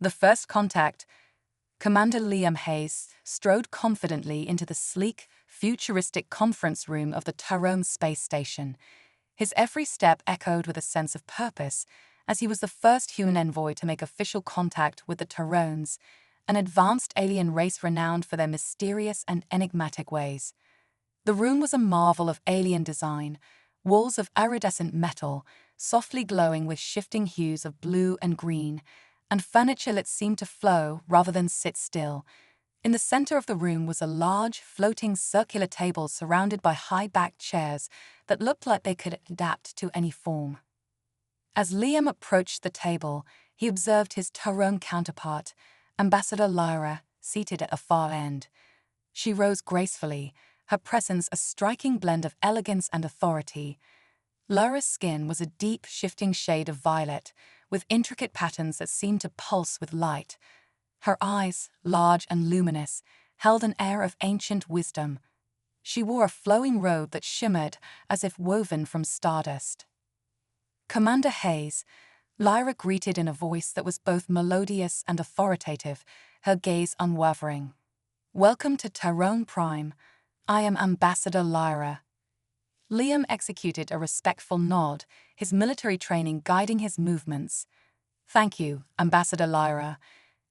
The first contact. Commander Liam Hayes strode confidently into the sleek, futuristic conference room of the Tyrone space station. His every step echoed with a sense of purpose, as he was the first human envoy to make official contact with the Tyrones, an advanced alien race renowned for their mysterious and enigmatic ways. The room was a marvel of alien design, walls of iridescent metal, softly glowing with shifting hues of blue and green, and furniture that seemed to flow rather than sit still. In the center of the room was a large, floating circular table surrounded by high-backed chairs that looked like they could adapt to any form. As Liam approached the table, he observed his Tyrone counterpart, Ambassador Lyra, seated at a far end. She rose gracefully, her presence a striking blend of elegance and authority. Lyra's skin was a deep, shifting shade of violet, with intricate patterns that seemed to pulse with light. Her eyes, large and luminous, held an air of ancient wisdom. She wore a flowing robe that shimmered as if woven from stardust. Commander Hayes, Lyra greeted in a voice that was both melodious and authoritative, her gaze unwavering. "Welcome to Tyrone Prime. I am Ambassador Lyra." Liam executed a respectful nod, his military training guiding his movements. "Thank you, Ambassador Lyra.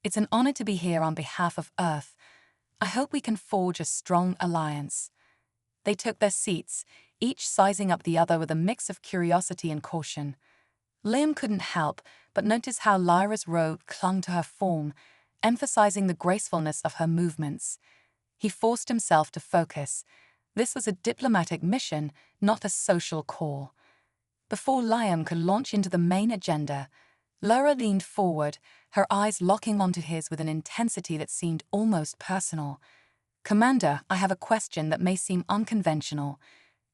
It's an honor to be here on behalf of Earth. I hope we can forge a strong alliance." They took their seats, each sizing up the other with a mix of curiosity and caution. Liam couldn't help but notice how Lyra's robe clung to her form, emphasizing the gracefulness of her movements. He forced himself to focus. This was a diplomatic mission, not a social call. Before Liam could launch into the main agenda, Lyra leaned forward, her eyes locking onto his with an intensity that seemed almost personal. "Commander, I have a question that may seem unconventional.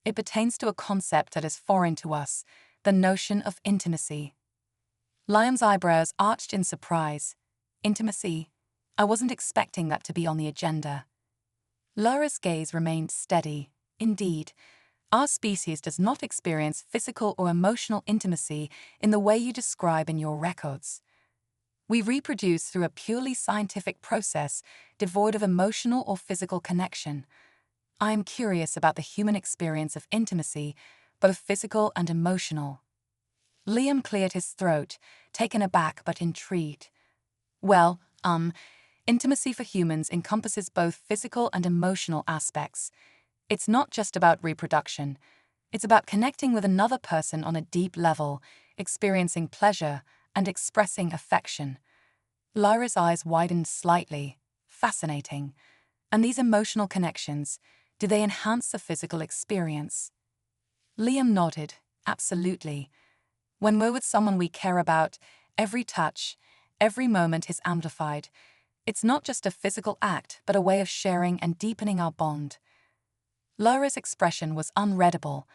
It pertains to a concept that is foreign to us, the notion of intimacy." Liam's eyebrows arched in surprise. "Intimacy? I wasn't expecting that to be on the agenda." Lyra's gaze remained steady. "Indeed, our species does not experience physical or emotional intimacy in the way you describe in your records. We reproduce through a purely scientific process, devoid of emotional or physical connection. I am curious about the human experience of intimacy, both physical and emotional." Liam cleared his throat, taken aback but intrigued. "Well, intimacy for humans encompasses both physical and emotional aspects. It's not just about reproduction. It's about connecting with another person on a deep level, experiencing pleasure, and expressing affection." Lyra's eyes widened slightly. "Fascinating. And these emotional connections, do they enhance the physical experience?" Liam nodded. "Absolutely. When we're with someone we care about, every touch, every moment is amplified. It's not just a physical act, but a way of sharing and deepening our bond." Lyra's expression was unreadable.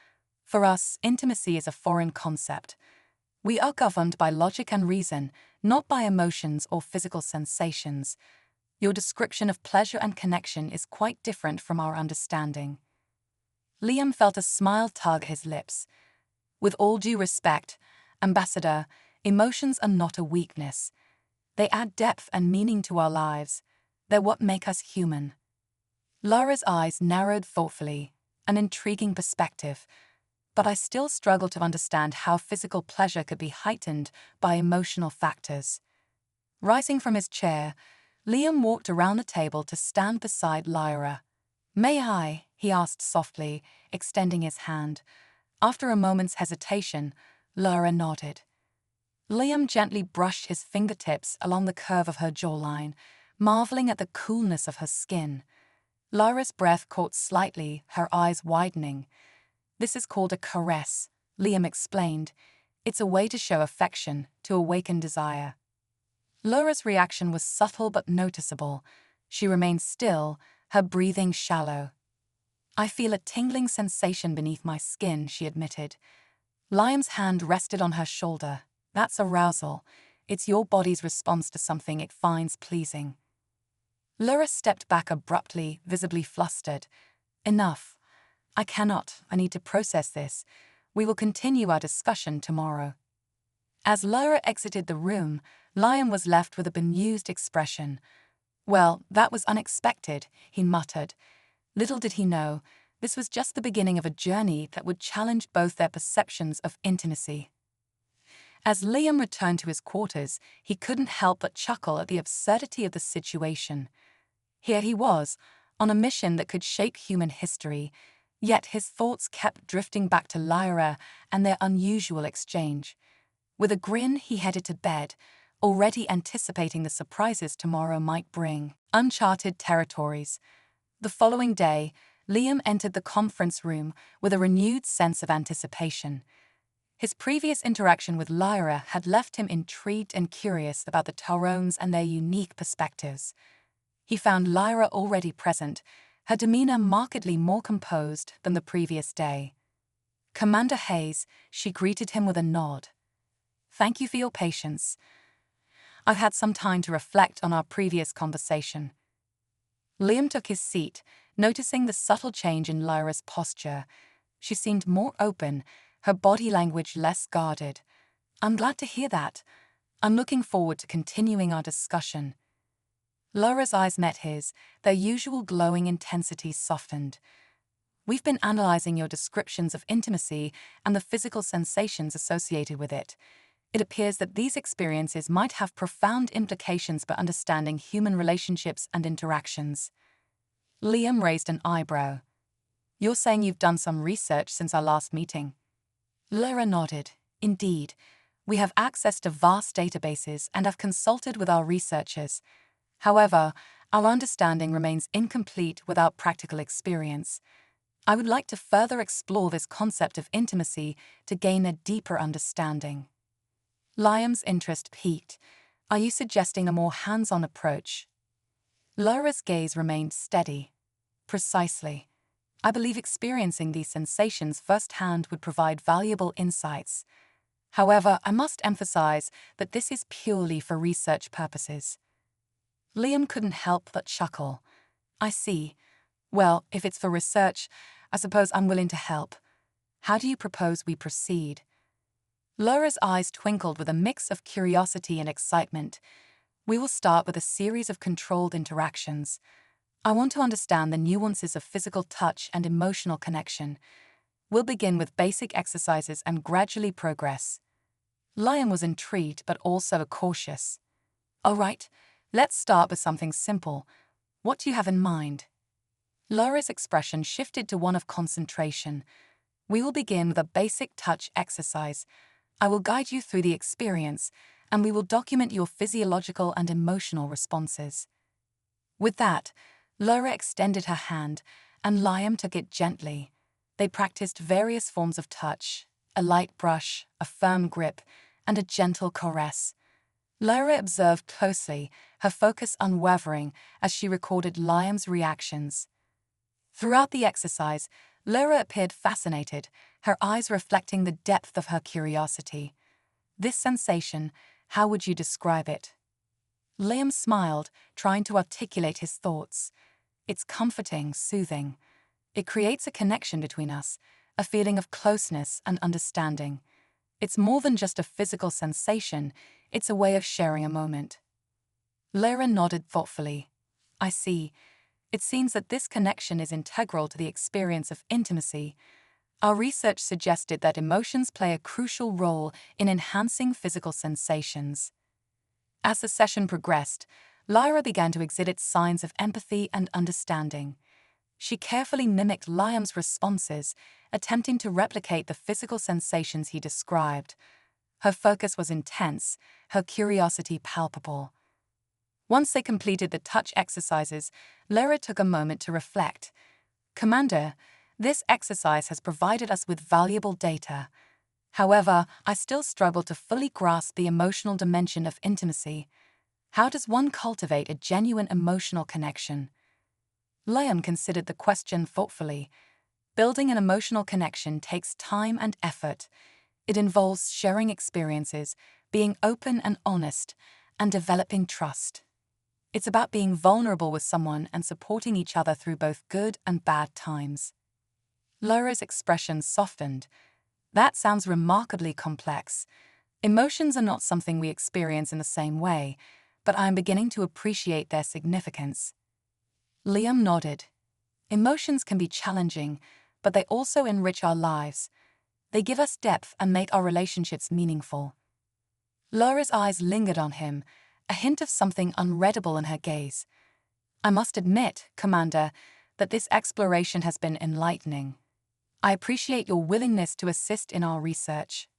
"For us, intimacy is a foreign concept. We are governed by logic and reason, not by emotions or physical sensations. Your description of pleasure and connection is quite different from our understanding." Liam felt a smile tug his lips. "With all due respect, Ambassador, emotions are not a weakness. They add depth and meaning to our lives. They're what make us human." Lyra's eyes narrowed thoughtfully, an intriguing perspective, but I still struggle to understand how physical pleasure could be heightened by emotional factors. Rising from his chair, Liam walked around the table to stand beside Lyra. "May I?" he asked softly, extending his hand. After a moment's hesitation, Lyra nodded. Liam gently brushed his fingertips along the curve of her jawline, marveling at the coolness of her skin. Lyra's breath caught slightly, her eyes widening. "This is called a caress," Liam explained. "It's a way to show affection, to awaken desire." Lyra's reaction was subtle but noticeable. She remained still, her breathing shallow. "I feel a tingling sensation beneath my skin," she admitted. Liam's hand rested on her shoulder. "That's arousal. It's your body's response to something it finds pleasing." Lyra stepped back abruptly, visibly flustered. "Enough. I cannot. I need to process this. We will continue our discussion tomorrow." As Lyra exited the room, Liam was left with a bemused expression. "Well, that was unexpected," he muttered. Little did he know, this was just the beginning of a journey that would challenge both their perceptions of intimacy. As Liam returned to his quarters, he couldn't help but chuckle at the absurdity of the situation. Here he was, on a mission that could shape human history, yet his thoughts kept drifting back to Lyra and their unusual exchange. With a grin, he headed to bed, already anticipating the surprises tomorrow might bring. Uncharted territories. The following day, Liam entered the conference room with a renewed sense of anticipation. His previous interaction with Lyra had left him intrigued and curious about the Taurones and their unique perspectives. He found Lyra already present, her demeanor markedly more composed than the previous day. "Commander Hayes," she greeted him with a nod. "Thank you for your patience. I've had some time to reflect on our previous conversation." Liam took his seat, noticing the subtle change in Lyra's posture. She seemed more open, her body language less guarded. "I'm glad to hear that. I'm looking forward to continuing our discussion." Lyra's eyes met his, their usual glowing intensity softened. "We've been analyzing your descriptions of intimacy and the physical sensations associated with it. It appears that these experiences might have profound implications for understanding human relationships and interactions." Liam raised an eyebrow. "You're saying you've done some research since our last meeting?" Lyra nodded. "Indeed. We have access to vast databases and have consulted with our researchers. However, our understanding remains incomplete without practical experience. I would like to further explore this concept of intimacy to gain a deeper understanding." Liam's interest piqued. "Are you suggesting a more hands-on approach?" Lyra's gaze remained steady. "Precisely. I believe experiencing these sensations firsthand would provide valuable insights. However, I must emphasize that this is purely for research purposes." Liam couldn't help but chuckle. "I see. Well, if it's for research, I suppose I'm willing to help. How do you propose we proceed?" Lyra's eyes twinkled with a mix of curiosity and excitement. "We will start with a series of controlled interactions. I want to understand the nuances of physical touch and emotional connection. We'll begin with basic exercises and gradually progress." Liam was intrigued but also cautious. "All right, let's start with something simple. What do you have in mind?" Lyra's expression shifted to one of concentration. "We will begin with a basic touch exercise. I will guide you through the experience, and we will document your physiological and emotional responses." With that, Lyra extended her hand, and Liam took it gently. They practiced various forms of touch, a light brush, a firm grip, and a gentle caress. Lyra observed closely, her focus unwavering as she recorded Liam's reactions. Throughout the exercise, Lyra appeared fascinated, her eyes reflecting the depth of her curiosity. "This sensation, how would you describe it?" Liam smiled, trying to articulate his thoughts. "It's comforting, soothing. It creates a connection between us, a feeling of closeness and understanding. It's more than just a physical sensation, it's a way of sharing a moment." Lyra nodded thoughtfully. "I see. It seems that this connection is integral to the experience of intimacy. Our research suggested that emotions play a crucial role in enhancing physical sensations." As the session progressed, Lyra began to exhibit signs of empathy and understanding. She carefully mimicked Liam's responses, attempting to replicate the physical sensations he described. Her focus was intense, her curiosity palpable. Once they completed the touch exercises, Lyra took a moment to reflect. "Commander, this exercise has provided us with valuable data. However, I still struggle to fully grasp the emotional dimension of intimacy. How does one cultivate a genuine emotional connection?" Liam considered the question thoughtfully. Building an emotional connection takes time and effort. It involves sharing experiences, being open and honest, and developing trust. It's about being vulnerable with someone and supporting each other through both good and bad times. Lyra's expression softened. "That sounds remarkably complex. Emotions are not something we experience in the same way, but I am beginning to appreciate their significance. Liam nodded. Emotions can be challenging, but they also enrich our lives. They give us depth and make our relationships meaningful. Laura's eyes lingered on him, a hint of something unreadable in her gaze. I must admit, Commander, that this exploration has been enlightening. I appreciate your willingness to assist in our research.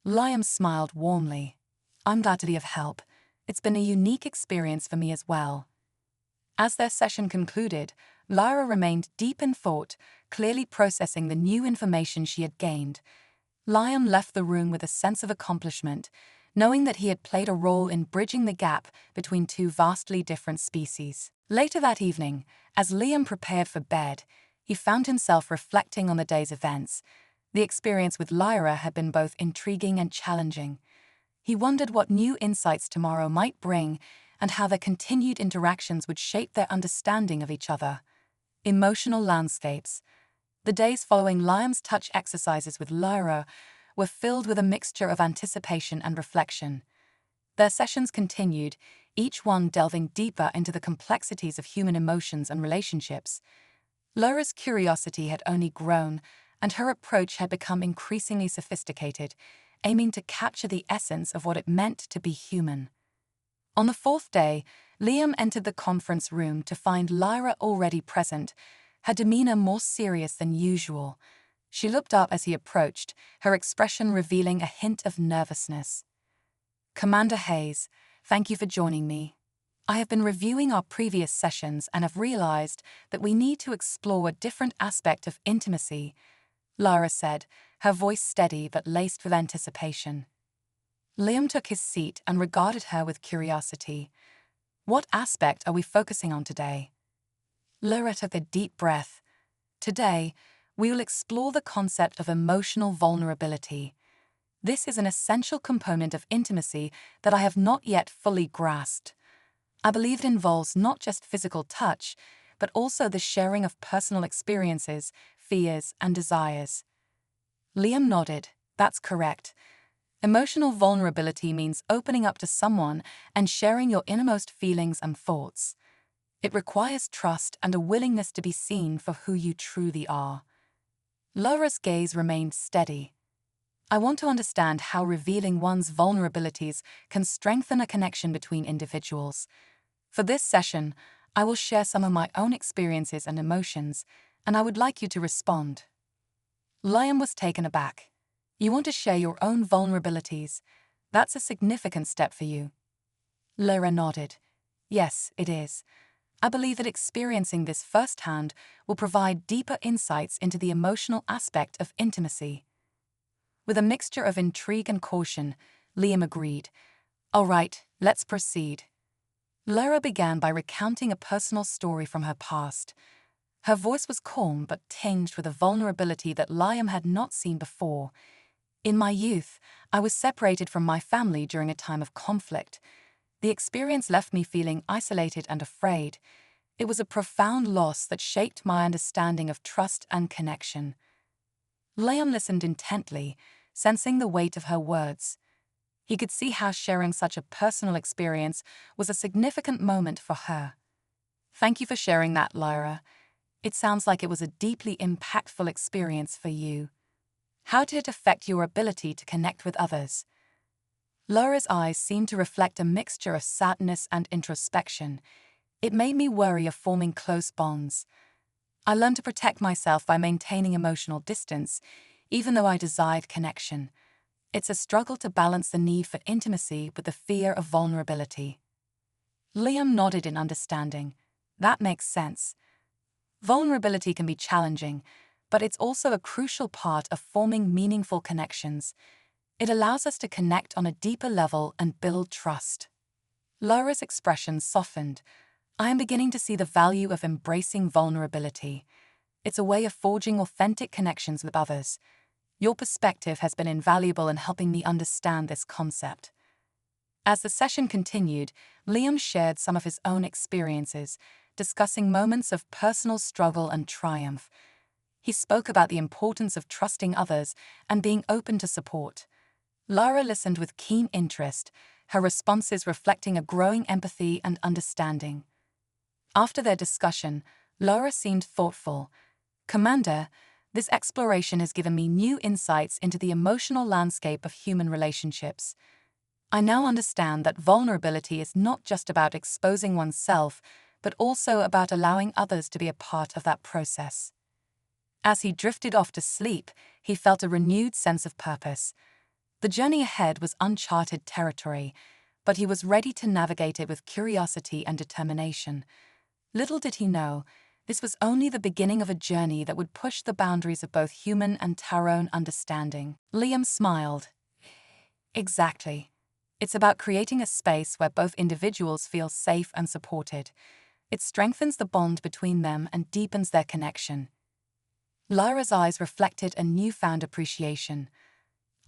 Liam smiled warmly. I'm glad to be of help. It's been a unique experience for me as well. As their session concluded, Lyra remained deep in thought, clearly processing the new information she had gained. Liam left the room with a sense of accomplishment, knowing that he had played a role in bridging the gap between two vastly different species. Later that evening, as Liam prepared for bed, he found himself reflecting on the day's events. The experience with Lyra had been both intriguing and challenging. He wondered what new insights tomorrow might bring and how their continued interactions would shape their understanding of each other. Emotional landscapes. The days following Liam's touch exercises with Lyra were filled with a mixture of anticipation and reflection. Their sessions continued, each one delving deeper into the complexities of human emotions and relationships. Lyra's curiosity had only grown, and her approach had become increasingly sophisticated, aiming to capture the essence of what it meant to be human. On the fourth day, Liam entered the conference room to find Lyra already present, her demeanor more serious than usual. She looked up as he approached, her expression revealing a hint of nervousness. Commander Hayes, thank you for joining me. I have been reviewing our previous sessions and have realized that we need to explore a different aspect of intimacy, Lyra said, her voice steady but laced with anticipation. Liam took his seat and regarded her with curiosity. What aspect are we focusing on today? Lyra took a deep breath. Today, we will explore the concept of emotional vulnerability. This is an essential component of intimacy that I have not yet fully grasped. I believe it involves not just physical touch, but also the sharing of personal experiences, fears, and desires. Liam nodded. That's correct. Emotional vulnerability means opening up to someone and sharing your innermost feelings and thoughts. It requires trust and a willingness to be seen for who you truly are. Laura's gaze remained steady. I want to understand how revealing one's vulnerabilities can strengthen a connection between individuals. For this session, I will share some of my own experiences and emotions, and I would like you to respond. Liam was taken aback. You want to share your own vulnerabilities. That's a significant step for you. Lyra nodded. Yes, it is. I believe that experiencing this firsthand will provide deeper insights into the emotional aspect of intimacy. With a mixture of intrigue and caution, Liam agreed. All right, let's proceed. Lyra began by recounting a personal story from her past. Her voice was calm but tinged with a vulnerability that Liam had not seen before. In my youth, I was separated from my family during a time of conflict. The experience left me feeling isolated and afraid. It was a profound loss that shaped my understanding of trust and connection. Liam listened intently, sensing the weight of her words. He could see how sharing such a personal experience was a significant moment for her. Thank you for sharing that, Lyra. It sounds like it was a deeply impactful experience for you. How did it affect your ability to connect with others? Laura's eyes seemed to reflect a mixture of sadness and introspection. It made me worry of forming close bonds. I learned to protect myself by maintaining emotional distance, even though I desired connection. It's a struggle to balance the need for intimacy with the fear of vulnerability. Liam nodded in understanding. That makes sense. Vulnerability can be challenging, but it's also a crucial part of forming meaningful connections. It allows us to connect on a deeper level and build trust. Laura's expression softened. I am beginning to see the value of embracing vulnerability. It's a way of forging authentic connections with others. Your perspective has been invaluable in helping me understand this concept. As the session continued, Liam shared some of his own experiences, discussing moments of personal struggle and triumph. He spoke about the importance of trusting others and being open to support. Lyra listened with keen interest, her responses reflecting a growing empathy and understanding. After their discussion, Lyra seemed thoughtful. "Commander, this exploration has given me new insights into the emotional landscape of human relationships. I now understand that vulnerability is not just about exposing oneself, but also about allowing others to be a part of that process." As he drifted off to sleep, he felt a renewed sense of purpose. The journey ahead was uncharted territory, but he was ready to navigate it with curiosity and determination. Little did he know, this was only the beginning of a journey that would push the boundaries of both human and Tyrone understanding. Liam smiled. "Exactly. It's about creating a space where both individuals feel safe and supported. It strengthens the bond between them and deepens their connection." Lyra's eyes reflected a newfound appreciation.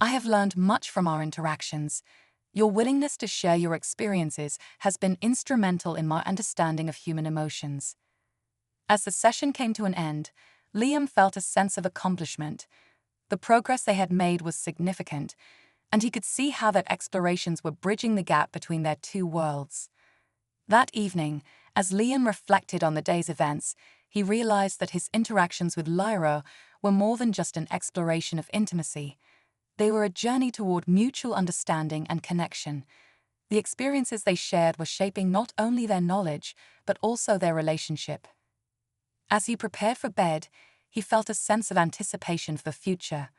"I have learned much from our interactions. Your willingness to share your experiences has been instrumental in my understanding of human emotions." As the session came to an end, Liam felt a sense of accomplishment. The progress they had made was significant, and he could see how their explorations were bridging the gap between their two worlds. That evening, as Liam reflected on the day's events, he realized that his interactions with Lyra were more than just an exploration of intimacy. They were a journey toward mutual understanding and connection. The experiences they shared were shaping not only their knowledge, but also their relationship. As he prepared for bed, he felt a sense of anticipation for the future.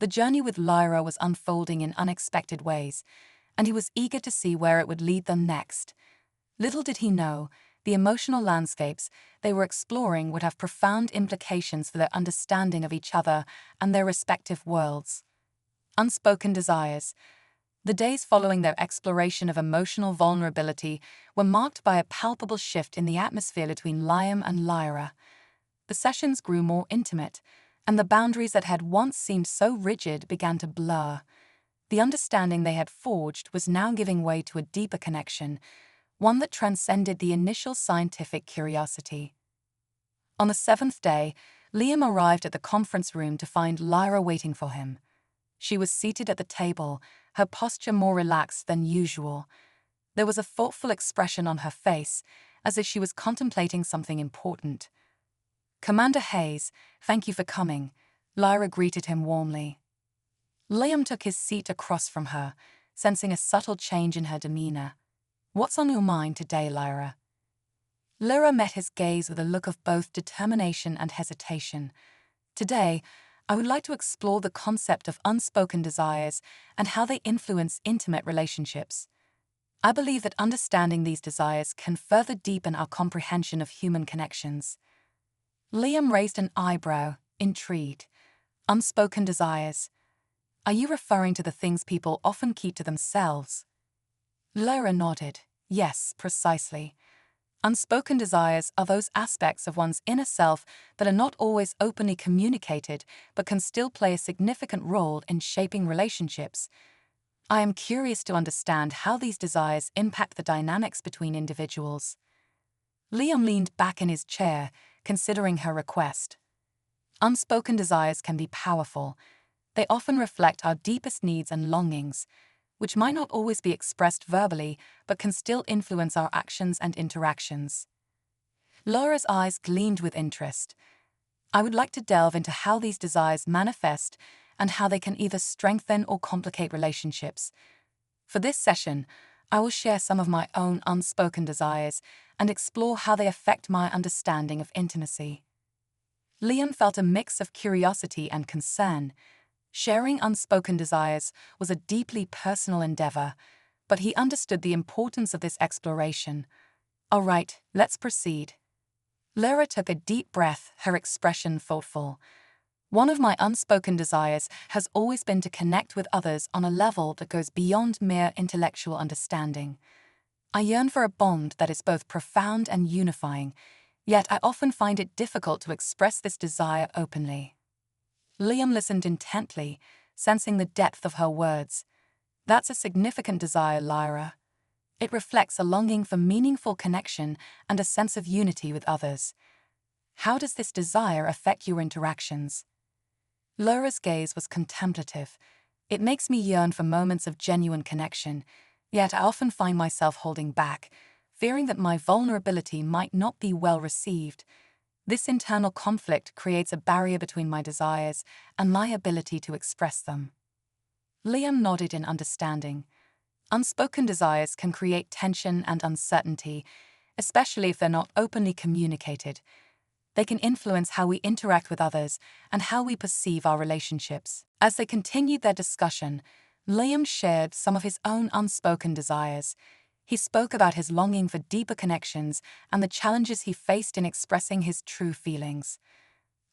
The journey with Lyra was unfolding in unexpected ways, and he was eager to see where it would lead them next. Little did he know, the emotional landscapes they were exploring would have profound implications for their understanding of each other and their respective worlds. Unspoken desires. The days following their exploration of emotional vulnerability were marked by a palpable shift in the atmosphere between Liam and Lyra. The sessions grew more intimate, and the boundaries that had once seemed so rigid began to blur. The understanding they had forged was now giving way to a deeper connection, one that transcended the initial scientific curiosity. On the seventh day, Liam arrived at the conference room to find Lyra waiting for him. She was seated at the table, her posture more relaxed than usual. There was a thoughtful expression on her face, as if she was contemplating something important. "Commander Hayes, thank you for coming," Lyra greeted him warmly. Liam took his seat across from her, sensing a subtle change in her demeanor. "What's on your mind today, Lyra?" Lyra met his gaze with a look of both determination and hesitation. "Today, I would like to explore the concept of unspoken desires and how they influence intimate relationships. I believe that understanding these desires can further deepen our comprehension of human connections." Liam raised an eyebrow, intrigued. "Unspoken desires? Are you referring to the things people often keep to themselves?" Lyra nodded. "Yes, precisely. Unspoken desires are those aspects of one's inner self that are not always openly communicated, but can still play a significant role in shaping relationships. I am curious to understand how these desires impact the dynamics between individuals." Liam leaned back in his chair, considering her request. Unspoken desires can be powerful. They often reflect our deepest needs and longings, which might not always be expressed verbally, but can still influence our actions and interactions. Laura's eyes gleamed with interest. "I would like to delve into how these desires manifest and how they can either strengthen or complicate relationships. For this session, I will share some of my own unspoken desires and explore how they affect my understanding of intimacy." Liam felt a mix of curiosity and concern. Sharing unspoken desires was a deeply personal endeavor, but he understood the importance of this exploration. "All right, let's proceed." Lyra took a deep breath, her expression thoughtful. "One of my unspoken desires has always been to connect with others on a level that goes beyond mere intellectual understanding. I yearn for a bond that is both profound and unifying, yet I often find it difficult to express this desire openly." Liam listened intently, sensing the depth of her words. "That's a significant desire, Lyra. It reflects a longing for meaningful connection and a sense of unity with others. How does this desire affect your interactions?" Lyra's gaze was contemplative. It makes me yearn for moments of genuine connection, yet I often find myself holding back, fearing that my vulnerability might not be well received. This internal conflict creates a barrier between my desires and my ability to express them. Liam nodded in understanding. Unspoken desires can create tension and uncertainty, especially if they're not openly communicated. They can influence how we interact with others and how we perceive our relationships. As they continued their discussion, Liam shared some of his own unspoken desires. He spoke about his longing for deeper connections and the challenges he faced in expressing his true feelings.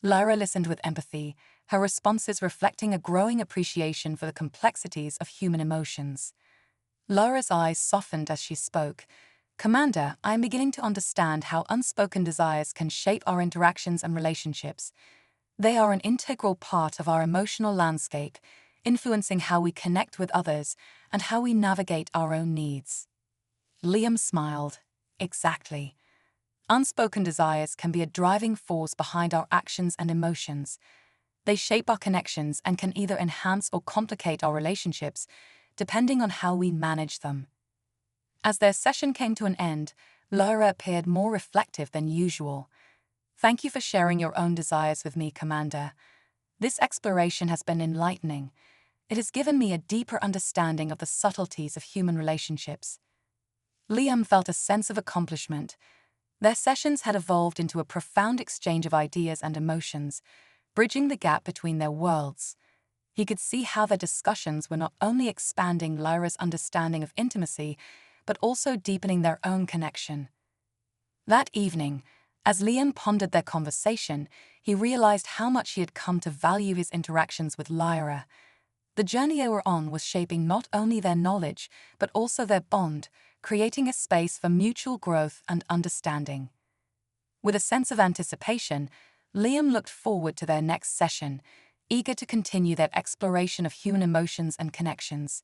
Lyra listened with empathy, her responses reflecting a growing appreciation for the complexities of human emotions. Lyra's eyes softened as she spoke. "Commander, I am beginning to understand how unspoken desires can shape our interactions and relationships. They are an integral part of our emotional landscape, influencing how we connect with others and how we navigate our own needs." Liam smiled. Exactly. Unspoken desires can be a driving force behind our actions and emotions. They shape our connections and can either enhance or complicate our relationships, depending on how we manage them. As their session came to an end, Lyra appeared more reflective than usual. "Thank you for sharing your own desires with me, Commander. This exploration has been enlightening. It has given me a deeper understanding of the subtleties of human relationships." Liam felt a sense of accomplishment. Their sessions had evolved into a profound exchange of ideas and emotions, bridging the gap between their worlds. He could see how their discussions were not only expanding Lyra's understanding of intimacy, but also deepening their own connection. That evening, as Liam pondered their conversation, he realized how much he had come to value his interactions with Lyra. The journey they were on was shaping not only their knowledge, but also their bond, creating a space for mutual growth and understanding. With a sense of anticipation, Liam looked forward to their next session, eager to continue their exploration of human emotions and connections.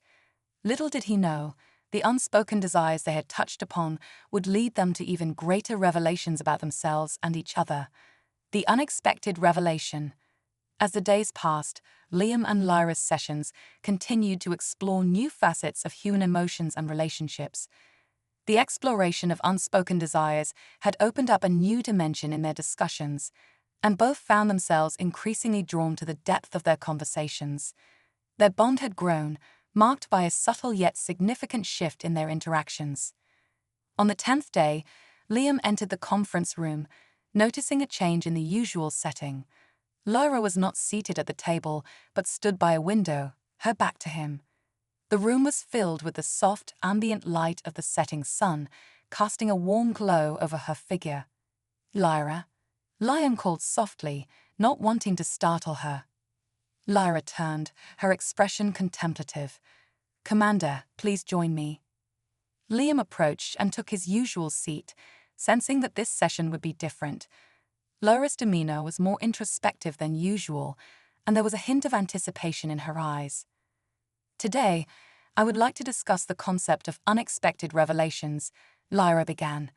Little did he know, the unspoken desires they had touched upon would lead them to even greater revelations about themselves and each other. The unexpected revelation. As the days passed, Liam and Lyra's sessions continued to explore new facets of human emotions and relationships. The exploration of unspoken desires had opened up a new dimension in their discussions, and both found themselves increasingly drawn to the depth of their conversations. Their bond had grown, marked by a subtle yet significant shift in their interactions. On the 10th day, Liam entered the conference room, noticing a change in the usual setting. Lyra was not seated at the table, but stood by a window, her back to him. The room was filled with the soft, ambient light of the setting sun, casting a warm glow over her figure. "Lyra," Liam called softly, not wanting to startle her. Lyra turned, her expression contemplative. "Commander, please join me." Liam approached and took his usual seat, sensing that this session would be different. Lyra's demeanor was more introspective than usual, and there was a hint of anticipation in her eyes. "Today, I would like to discuss the concept of unexpected revelations," Lyra began.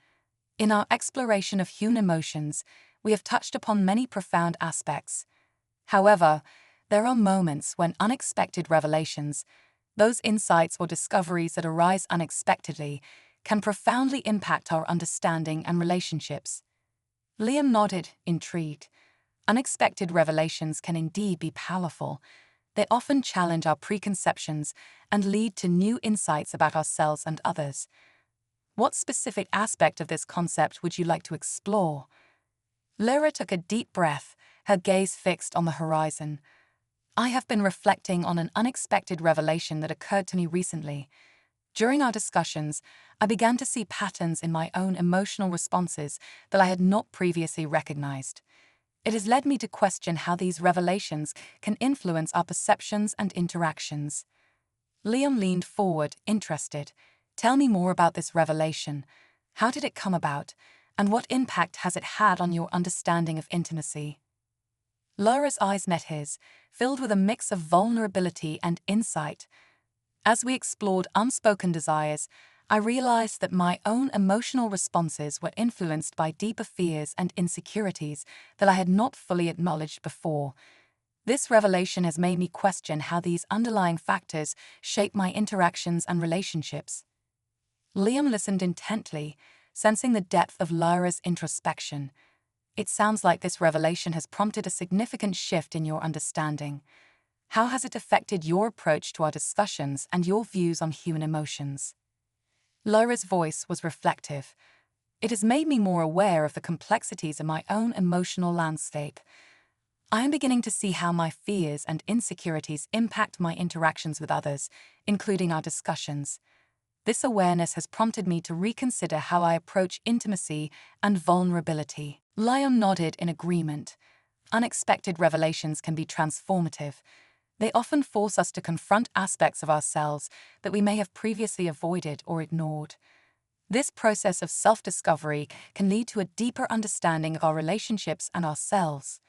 "In our exploration of human emotions, we have touched upon many profound aspects. However, there are moments when unexpected revelations, those insights or discoveries that arise unexpectedly, can profoundly impact our understanding and relationships." Liam nodded, intrigued. Unexpected revelations can indeed be powerful. They often challenge our preconceptions and lead to new insights about ourselves and others. What specific aspect of this concept would you like to explore? Lyra took a deep breath, her gaze fixed on the horizon. "I have been reflecting on an unexpected revelation that occurred to me recently. During our discussions, I began to see patterns in my own emotional responses that I had not previously recognized. It has led me to question how these revelations can influence our perceptions and interactions." Liam leaned forward, interested. "Tell me more about this revelation. How did it come about, and what impact has it had on your understanding of intimacy?" Lyra's eyes met his, filled with a mix of vulnerability and insight. "As we explored unspoken desires, I realized that my own emotional responses were influenced by deeper fears and insecurities that I had not fully acknowledged before. This revelation has made me question how these underlying factors shape my interactions and relationships. Liam listened intently, sensing the depth of Lyra's introspection. It sounds like this revelation has prompted a significant shift in your understanding. How has it affected your approach to our discussions and your views on human emotions? Lyra's voice was reflective. It has made me more aware of the complexities of my own emotional landscape. I am beginning to see how my fears and insecurities impact my interactions with others, including our discussions. This awareness has prompted me to reconsider how I approach intimacy and vulnerability. Liam nodded in agreement. Unexpected revelations can be transformative. They often force us to confront aspects of ourselves that we may have previously avoided or ignored. This process of self-discovery can lead to a deeper understanding of our relationships and ourselves.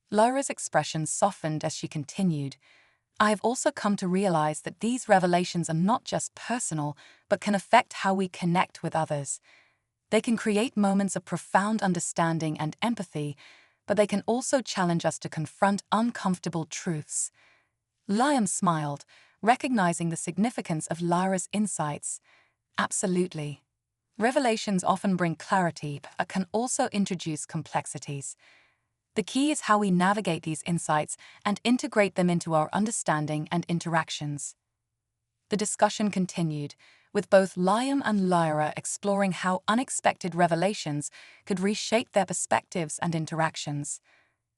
Lyra's expression softened as she continued. I have also come to realize that these revelations are not just personal, but can affect how we connect with others. They can create moments of profound understanding and empathy, but they can also challenge us to confront uncomfortable truths. Liam smiled, recognizing the significance of Lyra's insights. Absolutely. Revelations often bring clarity, but can also introduce complexities. The key is how we navigate these insights and integrate them into our understanding and interactions. The discussion continued, with both Liam and Lyra exploring how unexpected revelations could reshape their perspectives and interactions.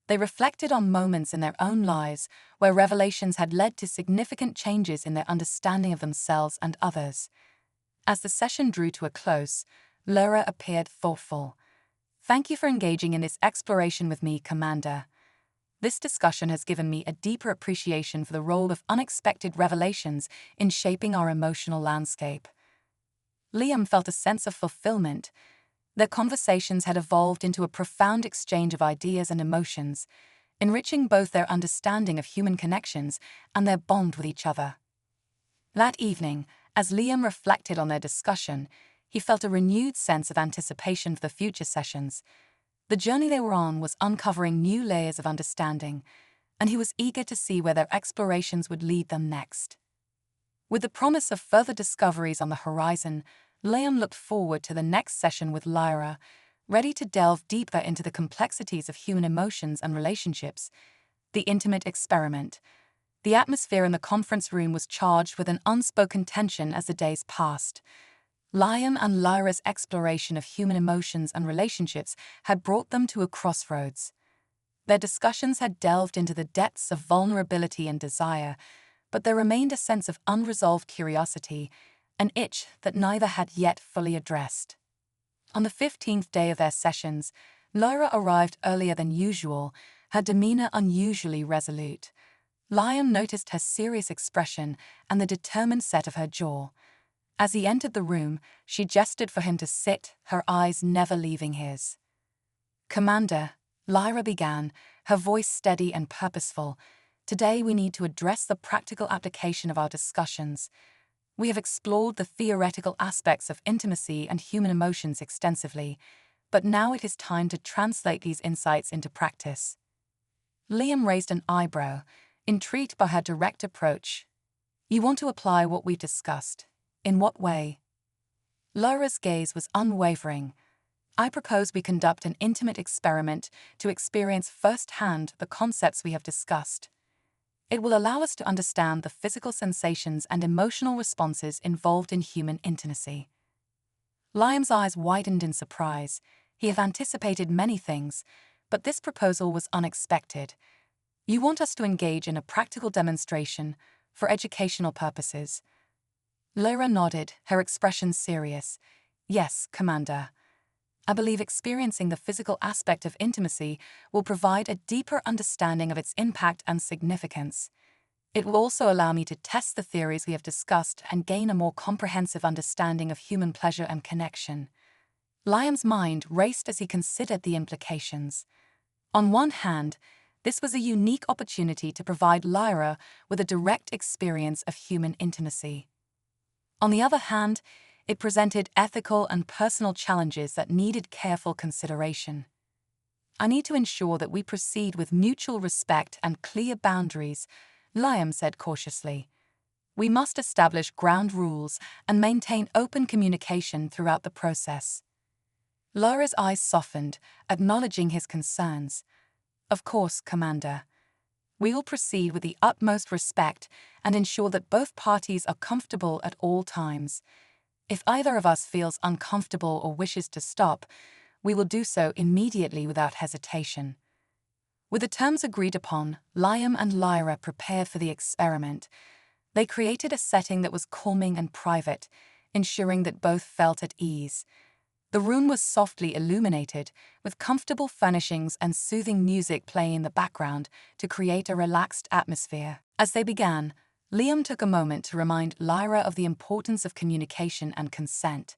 They reflected on moments in their own lives where revelations had led to significant changes in their understanding of themselves and others. As the session drew to a close, Lyra appeared thoughtful. Thank you for engaging in this exploration with me, Commander. This discussion has given me a deeper appreciation for the role of unexpected revelations in shaping our emotional landscape. Liam felt a sense of fulfillment. Their conversations had evolved into a profound exchange of ideas and emotions, enriching both their understanding of human connections and their bond with each other. That evening, as Liam reflected on their discussion, he felt a renewed sense of anticipation for the future sessions. The journey they were on was uncovering new layers of understanding, and he was eager to see where their explorations would lead them next. With the promise of further discoveries on the horizon, Liam looked forward to the next session with Lyra, ready to delve deeper into the complexities of human emotions and relationships. The intimate experiment. The atmosphere in the conference room was charged with an unspoken tension as the days passed. Liam and Lyra's exploration of human emotions and relationships had brought them to a crossroads. Their discussions had delved into the depths of vulnerability and desire, but there remained a sense of unresolved curiosity, an itch that neither had yet fully addressed. On the 15th day of their sessions, Lyra arrived earlier than usual, her demeanor unusually resolute. Liam noticed her serious expression and the determined set of her jaw. As he entered the room, she gestured for him to sit, her eyes never leaving his. "Commander," Lyra began, her voice steady and purposeful, "today we need to address the practical application of our discussions. We have explored the theoretical aspects of intimacy and human emotions extensively, but now it is time to translate these insights into practice." Liam raised an eyebrow, intrigued by her direct approach. "You want to apply what we've discussed? In what way?" Lyra's gaze was unwavering. "I propose we conduct an intimate experiment to experience firsthand the concepts we have discussed. It will allow us to understand the physical sensations and emotional responses involved in human intimacy." Liam's eyes widened in surprise. He had anticipated many things, but this proposal was unexpected. "You want us to engage in a practical demonstration for educational purposes?" Lyra nodded, her expression serious. "Yes, Commander. I believe experiencing the physical aspect of intimacy will provide a deeper understanding of its impact and significance. It will also allow me to test the theories we have discussed and gain a more comprehensive understanding of human pleasure and connection." Liam's mind raced as he considered the implications. On one hand, this was a unique opportunity to provide Lyra with a direct experience of human intimacy. On the other hand, it presented ethical and personal challenges that needed careful consideration. I need to ensure that we proceed with mutual respect and clear boundaries, Liam said cautiously. We must establish ground rules and maintain open communication throughout the process. Lyra's eyes softened, acknowledging his concerns. Of course, Commander. We will proceed with the utmost respect and ensure that both parties are comfortable at all times. If either of us feels uncomfortable or wishes to stop, we will do so immediately without hesitation. With the terms agreed upon, Liam and Lyra prepared for the experiment. They created a setting that was calming and private, ensuring that both felt at ease. The room was softly illuminated, with comfortable furnishings and soothing music playing in the background to create a relaxed atmosphere. As they began, Liam took a moment to remind Lyra of the importance of communication and consent.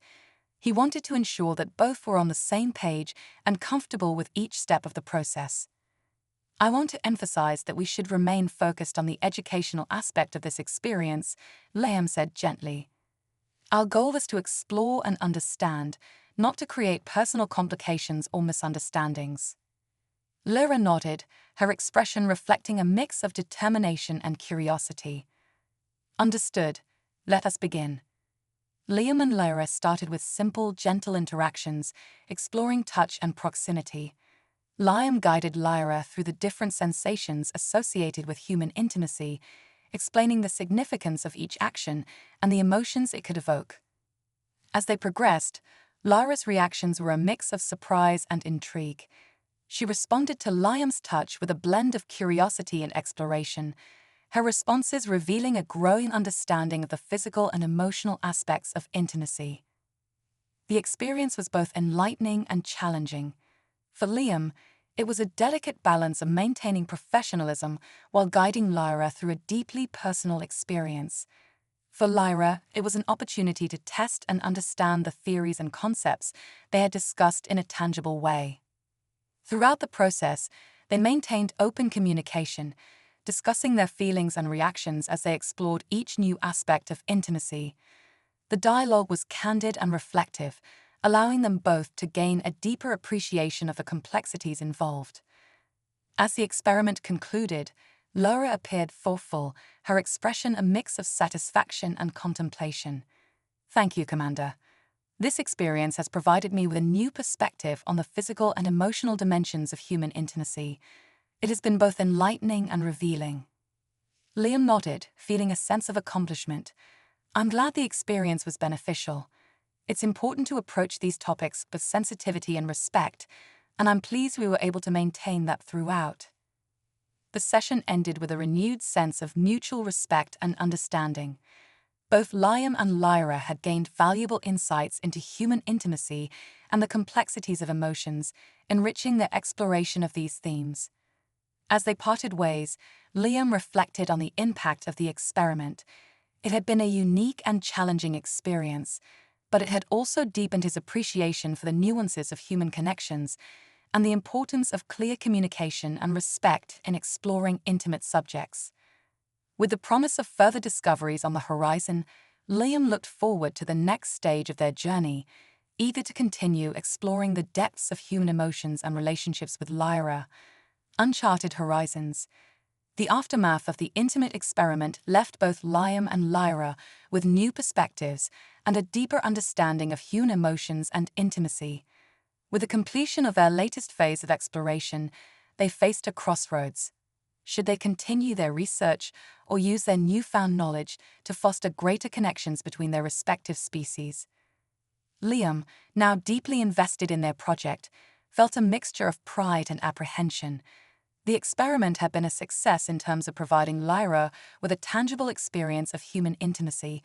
He wanted to ensure that both were on the same page and comfortable with each step of the process. I want to emphasize that we should remain focused on the educational aspect of this experience, Liam said gently. Our goal is to explore and understand, not to create personal complications or misunderstandings. Lyra nodded, her expression reflecting a mix of determination and curiosity. Understood. Let us begin. Liam and Lyra started with simple, gentle interactions, exploring touch and proximity. Liam guided Lyra through the different sensations associated with human intimacy, explaining the significance of each action and the emotions it could evoke. As they progressed, Lyra's reactions were a mix of surprise and intrigue. She responded to Liam's touch with a blend of curiosity and exploration, her responses revealing a growing understanding of the physical and emotional aspects of intimacy. The experience was both enlightening and challenging. For Liam, it was a delicate balance of maintaining professionalism while guiding Lyra through a deeply personal experience. For Lyra, it was an opportunity to test and understand the theories and concepts they had discussed in a tangible way. Throughout the process, they maintained open communication, discussing their feelings and reactions as they explored each new aspect of intimacy. The dialogue was candid and reflective, allowing them both to gain a deeper appreciation of the complexities involved. As the experiment concluded, Lyra appeared thoughtful, her expression a mix of satisfaction and contemplation. Thank you, Commander. This experience has provided me with a new perspective on the physical and emotional dimensions of human intimacy. It has been both enlightening and revealing. Liam nodded, feeling a sense of accomplishment. I'm glad the experience was beneficial. It's important to approach these topics with sensitivity and respect, and I'm pleased we were able to maintain that throughout. The session ended with a renewed sense of mutual respect and understanding. Both Liam and Lyra had gained valuable insights into human intimacy and the complexities of emotions, enriching their exploration of these themes. As they parted ways, Liam reflected on the impact of the experiment. It had been a unique and challenging experience, but it had also deepened his appreciation for the nuances of human connections and the importance of clear communication and respect in exploring intimate subjects. With the promise of further discoveries on the horizon, Liam looked forward to the next stage of their journey, eager to continue exploring the depths of human emotions and relationships with Lyra. Uncharted horizons. The aftermath of the intimate experiment left both Liam and Lyra with new perspectives and a deeper understanding of human emotions and intimacy. With the completion of their latest phase of exploration, they faced a crossroads. Should they continue their research or use their newfound knowledge to foster greater connections between their respective species? Liam, now deeply invested in their project, felt a mixture of pride and apprehension. The experiment had been a success in terms of providing Lyra with a tangible experience of human intimacy,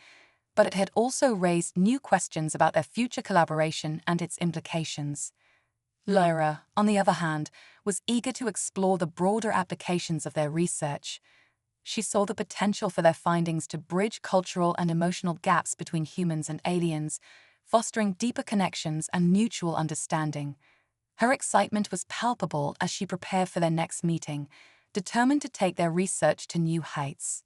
but it had also raised new questions about their future collaboration and its implications. Lyra, on the other hand, was eager to explore the broader applications of their research. She saw the potential for their findings to bridge cultural and emotional gaps between humans and aliens, fostering deeper connections and mutual understanding. Her excitement was palpable as she prepared for their next meeting, determined to take their research to new heights.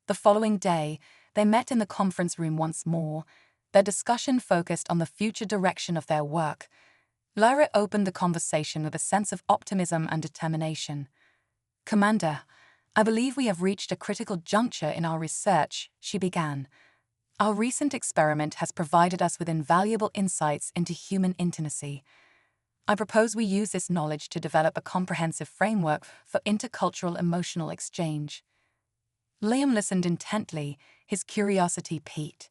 The following day, they met in the conference room once more. Their discussion focused on the future direction of their work. Lyra opened the conversation with a sense of optimism and determination. "Commander, I believe we have reached a critical juncture in our research," she began. "Our recent experiment has provided us with invaluable insights into human intimacy. I propose we use this knowledge to develop a comprehensive framework for intercultural emotional exchange." Liam listened intently, his curiosity piqued.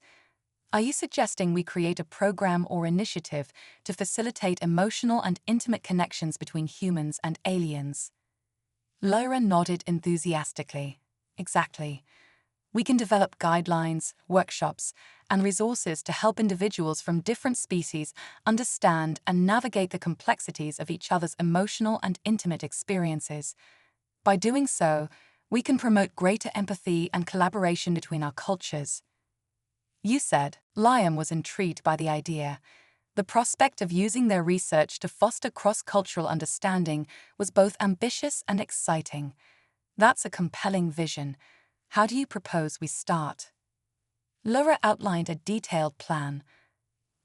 "Are you suggesting we create a program or initiative to facilitate emotional and intimate connections between humans and aliens?" Lyra nodded enthusiastically. "Exactly. We can develop guidelines, workshops, and resources to help individuals from different species understand and navigate the complexities of each other's emotional and intimate experiences. By doing so, we can promote greater empathy and collaboration between our cultures." "You said." Liam was intrigued by the idea. The prospect of using their research to foster cross-cultural understanding was both ambitious and exciting. "That's a compelling vision. How do you propose we start?" Lyra outlined a detailed plan.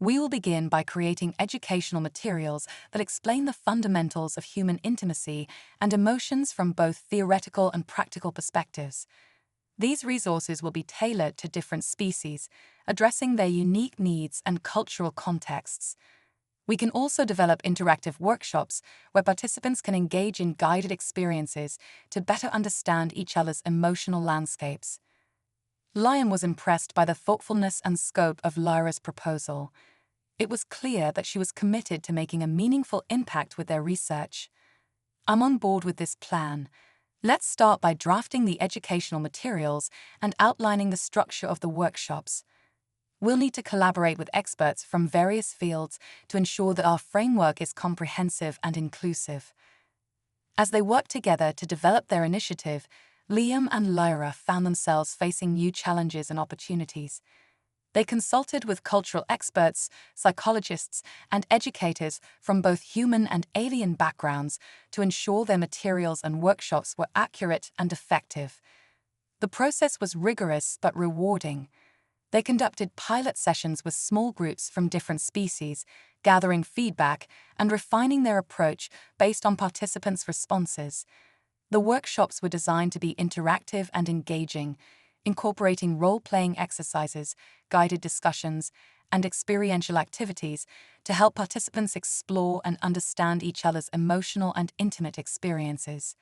"We will begin by creating educational materials that explain the fundamentals of human intimacy and emotions from both theoretical and practical perspectives. These resources will be tailored to different species, addressing their unique needs and cultural contexts. We can also develop interactive workshops where participants can engage in guided experiences to better understand each other's emotional landscapes." Liam was impressed by the thoughtfulness and scope of Lyra's proposal. It was clear that she was committed to making a meaningful impact with their research. "I'm on board with this plan. Let's start by drafting the educational materials and outlining the structure of the workshops. We'll need to collaborate with experts from various fields to ensure that our framework is comprehensive and inclusive." As they worked together to develop their initiative, Liam and Lyra found themselves facing new challenges and opportunities. They consulted with cultural experts, psychologists, and educators from both human and alien backgrounds to ensure their materials and workshops were accurate and effective. The process was rigorous but rewarding. They conducted pilot sessions with small groups from different species, gathering feedback and refining their approach based on participants' responses. The workshops were designed to be interactive and engaging, incorporating role-playing exercises, guided discussions, and experiential activities to help participants explore and understand each other's emotional and intimate experiences.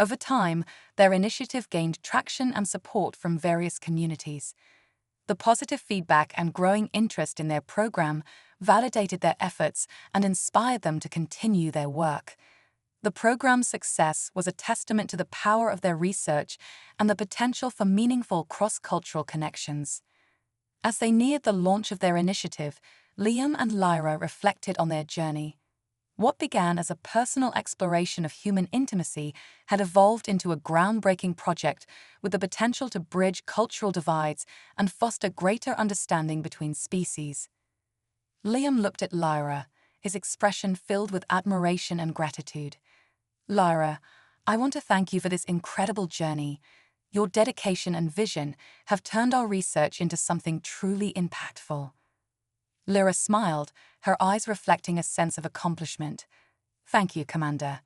Over time, their initiative gained traction and support from various communities. The positive feedback and growing interest in their program validated their efforts and inspired them to continue their work. The program's success was a testament to the power of their research and the potential for meaningful cross-cultural connections. As they neared the launch of their initiative, Liam and Lyra reflected on their journey. What began as a personal exploration of human intimacy had evolved into a groundbreaking project with the potential to bridge cultural divides and foster greater understanding between species. Liam looked at Lyra, his expression filled with admiration and gratitude. "Lyra, I want to thank you for this incredible journey. Your dedication and vision have turned our research into something truly impactful." Lyra smiled, her eyes reflecting a sense of accomplishment. "Thank you, Commander.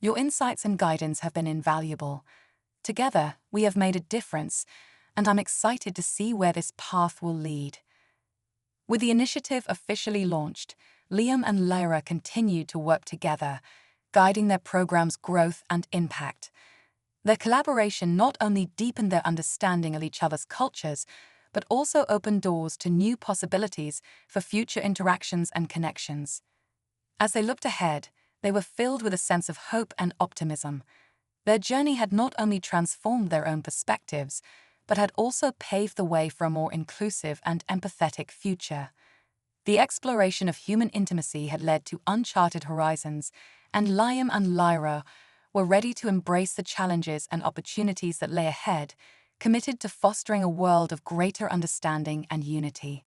Your insights and guidance have been invaluable. Together, we have made a difference, and I'm excited to see where this path will lead." With the initiative officially launched, Liam and Lyra continued to work together, guiding their program's growth and impact. Their collaboration not only deepened their understanding of each other's cultures, but also opened doors to new possibilities for future interactions and connections. As they looked ahead, they were filled with a sense of hope and optimism. Their journey had not only transformed their own perspectives, but had also paved the way for a more inclusive and empathetic future. The exploration of human intimacy had led to uncharted horizons, and Liam and Lyra were ready to embrace the challenges and opportunities that lay ahead, committed to fostering a world of greater understanding and unity.